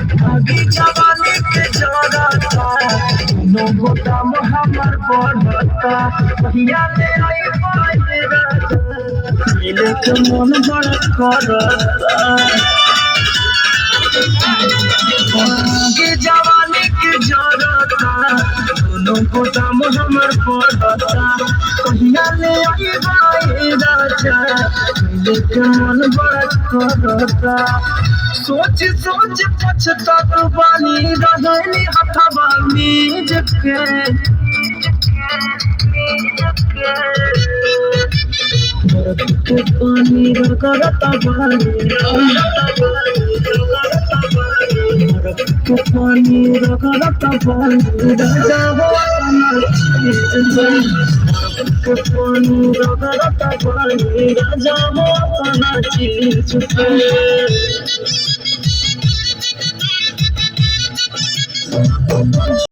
जवानी के जरता दोनों दाम हमर बढ़ता भैया ले आई पाए मिले के मन बड़ा करता जवानी के जरता दोनों दाम हमर बढ़ता भैया ले आई पाए मिले के मन बड़ा करता सोच सोच पछतात बानी रहनी हथवा मीज के पानी रगड़ता बानी पानी रगड़ता बानी राजा हो पानी रगड़ता बानी राजा हो अपना चीज पे